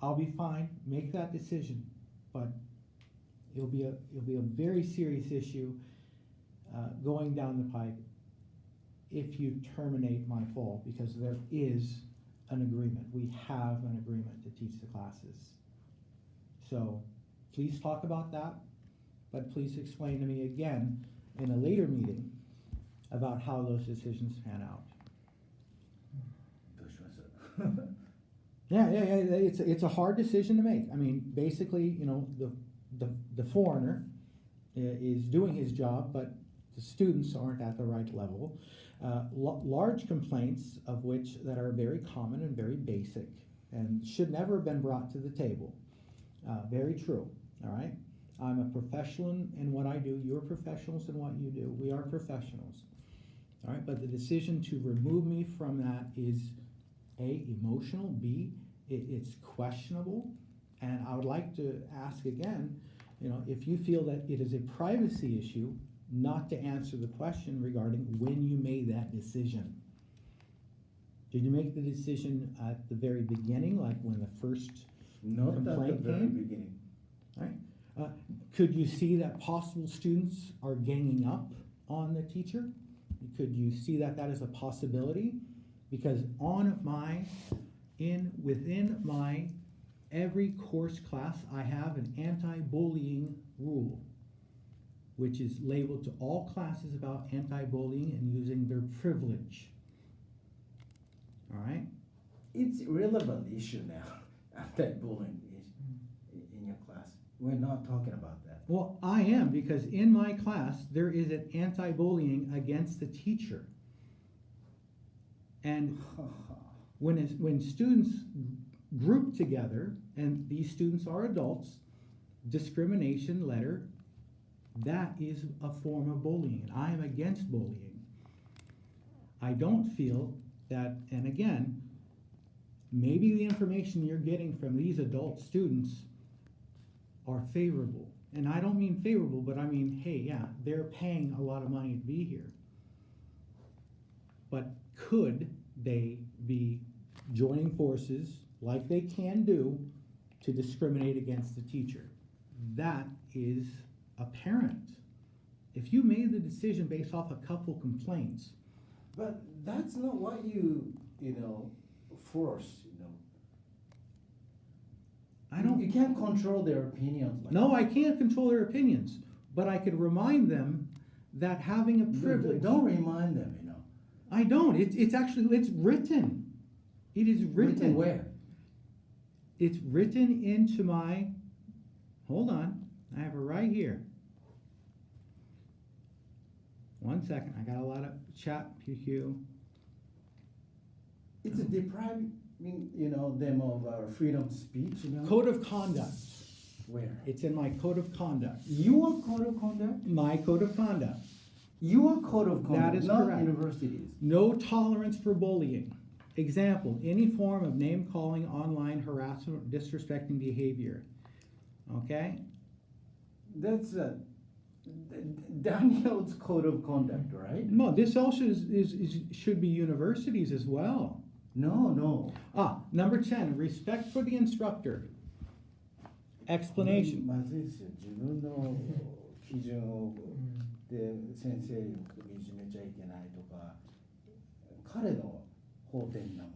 I'll be fine. Make that decision, but it'll be a very serious issue going down the pipe if you terminate my fall, because there is an agreement. We have an agreement to teach the classes. So please talk about that, but please explain to me again in a later meeting about how those decisions pan out. Yeah, it's a hard decision to make. I mean, basically, the foreigner is doing his job, but the students aren't at the right level. Large complaints of which that are very common and very basic and should never have been brought to the table. Very true, all right? I'm a professional in what I do. You're professionals in what you do. We are professionals, all right? But the decision to remove me from that is A, emotional, B, it's questionable, and I would like to ask again, if you feel that it is a privacy issue, not to answer the question regarding when you made that decision. Did you make the decision at the very beginning, like when the first Not at the complaint very came? beginning. Right? Could you see that possible students are ganging up on the teacher? Could you see that is a possibility? Because within my every course class, I have an anti-bullying rule, which is labeled to all classes about anti-bullying and using their privilege. All right? It's relevant issue now. Anti-bullying is in your class. We're not talking about that. Well, I am, because in my class, there is an anti-bullying against the teacher. And when students group together, and these students are adults, discrimination letter, that is a form of bullying. I am against bullying. I don't feel that, and again, maybe the information you're getting from these adult students are favorable. And I don't mean favorable, but I mean, hey, yeah, they're paying a lot of money to be here. But could they be joining forces, like they can do, to discriminate against the teacher. That is apparent. If you made the decision based off a couple complaints, But that's not what you force, I don't. You can't control their opinions. Like No, I can't control their opinions, but I could remind them that having a privilege. Don't remind them, I don't. It's actually, it's written. It is written. Written where? It's written into my, hold on, I have it right here. One second, I got a lot of chat, PQ. It's a depriving, them of freedom of speech, Code of conduct. Where? It's in my code of conduct. Your code of conduct? My code of conduct. Your code of conduct, That is not correct. universities. No tolerance for bullying. Example, any form of name calling, online harassment, or disrespecting behavior. Okay? That's Daniel's code of conduct, right? No, this also should be universities as well. No. Number 10, respect for the instructor. Explanation. まずいですよ。自分の基準をで先生をいじめちゃいけないとか、彼の法典なもの。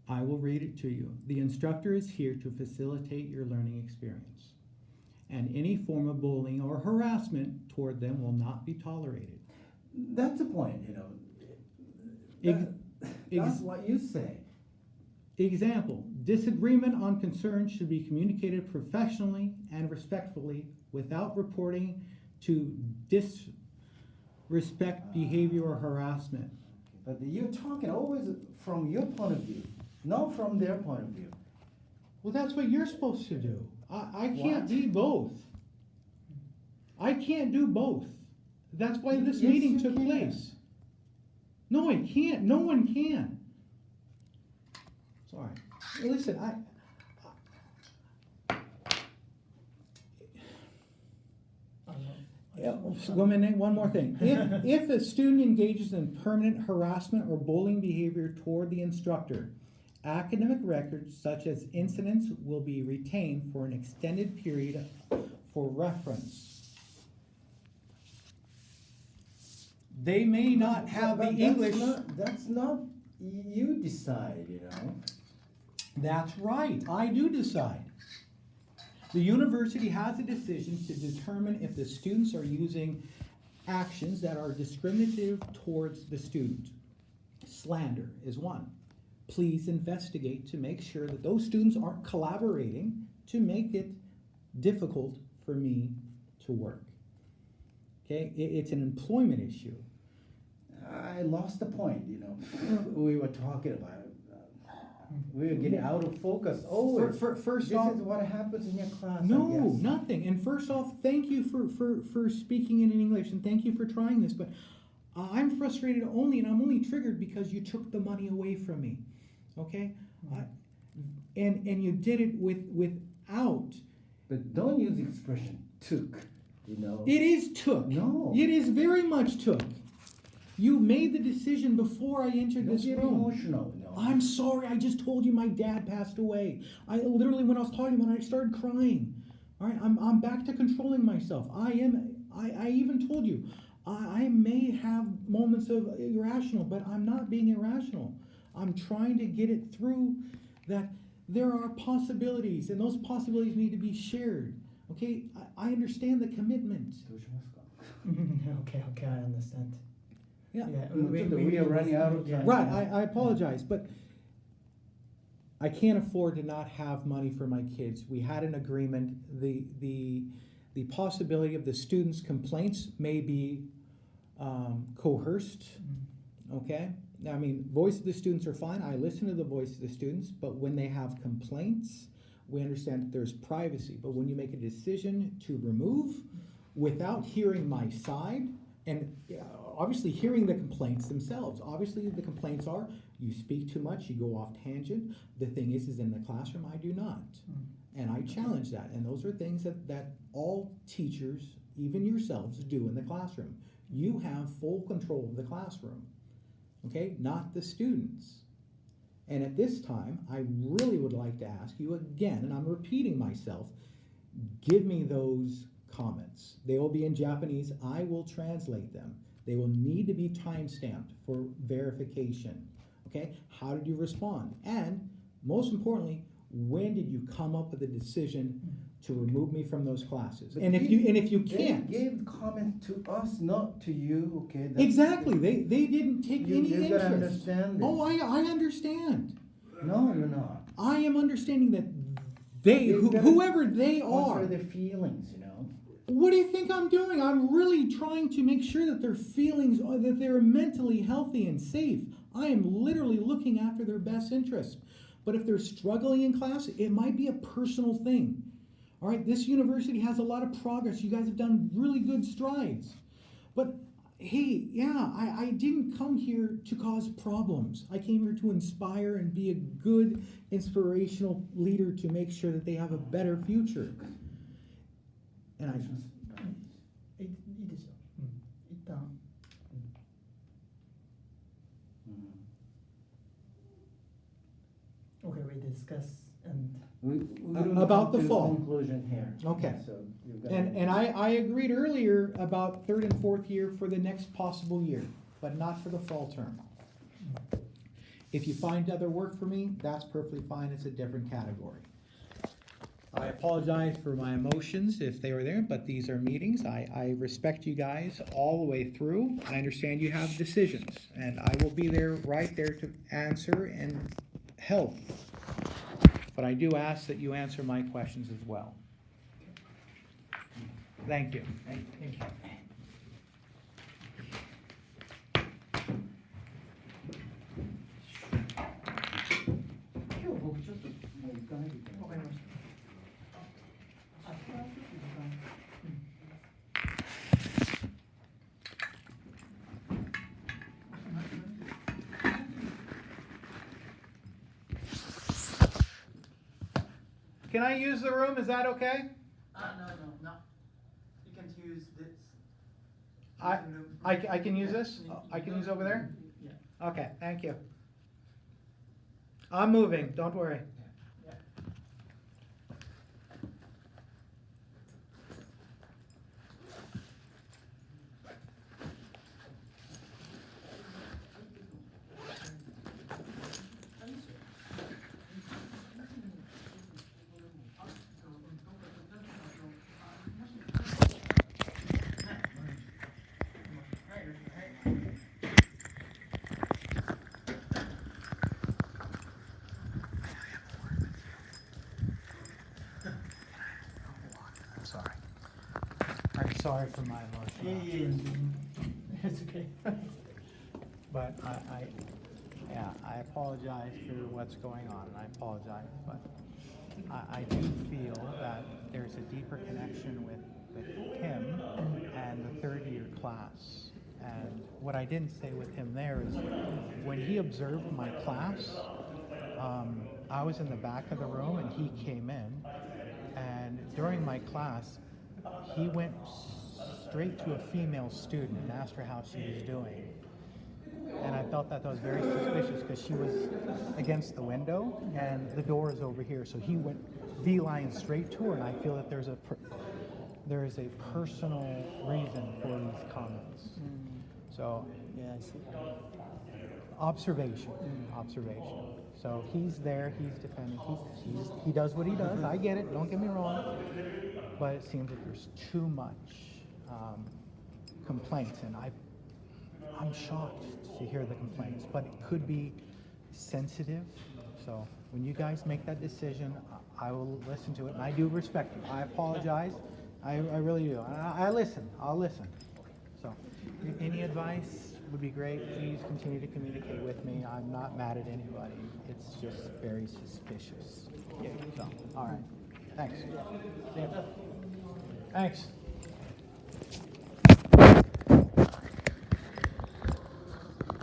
I will read it to you. The instructor is here to facilitate your learning experience, and any form of bullying or harassment toward them will not be tolerated. That's the point, That's what you say. Example, disagreement on concerns should be communicated professionally and respectfully without reporting to disrespect behavior or harassment. But you're talking always from your point of view, not from their point of view. Well, that's what you're supposed to do. I can't What? be both. I can't do both. That's why this Yes, meeting you took can. place. No, I can't. No one can. Sorry. Listen, one more thing. If a student engages in permanent harassment or bullying behavior toward the instructor, academic records such as incidents will be retained for an extended period for reference. They may not have the But English. That's not you decide, That's right, I do decide. The university has a decision to determine if the students are using actions that are discriminative towards the student. Slander is one. Please investigate to make sure that those students aren't collaborating to make it difficult for me to work. Okay, it's an employment issue. I lost the point, we were talking about. We were getting out of focus. First this off, is what happens in your class. I no, guess. nothing. And first off, thank you for speaking in English, and thank you for trying this. But I'm frustrated and I'm only triggered because you took the money away from me. Okay, and you did it without. But don't use the expression "took." It is took. No. It is very much took. You made the decision before I entered Don't this get room. emotional. I'm sorry, I just told you my dad passed away. I literally, when I was talking about it, I started crying. All right, I'm back to controlling myself. I even told you, I may have moments of irrational, but I'm not being irrational. I'm trying to get it through that there are possibilities, and those possibilities need to be shared. Okay, I understand the commitment. どうしますか? Okay, I understand. Yeah. We are running out of time. Right, I apologize, but I can't afford to not have money for my kids. We had an agreement. The possibility of the students' complaints may be coerced. Okay? I mean, voice of the students are fine. I listen to the voice of the students, but when they have complaints, we understand that there's privacy. But when you make a decision to remove without hearing my side, and obviously hearing the complaints themselves, obviously the complaints are, you speak too much, you go off tangent. The thing is in the classroom, I do not. And I challenge that. And those are things that all teachers, even yourselves, do in the classroom. You have full control of the classroom. okay, not the students. And at this time, I really would like to ask you again, and I'm repeating myself, give me those comments. They will be in Japanese. I will translate them. They will need to be time-stamped for verification. Okay? How did you respond? And most importantly, when did you come up with a decision to remove me from those classes? But And if you can't, they gave comment to us, not to you. Okay. exactly, they didn't take any You interest. gotta understand this. Oh, I understand. No, you're not. I am understanding that You've gotta whoever they Consider are. their feelings, you know. What do you think I'm doing? I'm really trying to make sure that their feelings are, that they're mentally healthy and safe. I am literally looking after their best interest. But if they're struggling in class, it might be a personal thing. All right, this university has a lot of progress. You guys have done really good strides. But hey, yeah, I didn't come here to cause problems. I came here to inspire and be a good, inspirational leader to make sure that they have a better future. And I just, いいですよ。一旦。Okay, we discuss and. We don't About come the to fall. conclusion here. Okay. So you've got and I agreed earlier about third and fourth year for the next possible year, but not for the fall term. If you find other work for me, that's perfectly fine. It's a different category. I apologize for my emotions if they were there, but these are meetings. I respect you guys all the way through. I understand you have decisions, and I will be there, right there to answer and help. But I do ask that you answer my questions as well. Thank you. Thank you. 今日僕ちょっともう行かないといけない。わかりました。あ、これはちょっと時間。Can I use the room? Is that okay? No. You can use this. I can use this? I can use over there? Yeah. Okay, thank you. I'm moving, don't worry. Yeah. I'm sorry for my emotion. It's okay. But I apologize for what's going on. I apologize, but I do feel that there's a deeper connection with him and the third year class. And what I didn't say with him there is when he observed my class, I was in the back of the room and he came in. And during my class, he went straight to a female student and asked her how she was doing. And I felt that was very suspicious because she was against the window and the door is over here. So he went V-line straight to her, and I feel that there is a personal reason for these comments. So Yeah, I see. observation. So he's there, he's defending, he does what he does. I get it, don't get me wrong. But it seems like there's too much complaints, and I'm shocked to hear the complaints, but it could be sensitive. So when you guys make that decision, I will listen to it, and I do respect you. I apologize. I really do. I'll listen. So any advice would be great. Please continue to communicate with me. I'm not mad at anybody. It's just very suspicious. So, all right. Thanks. See ya. Thanks.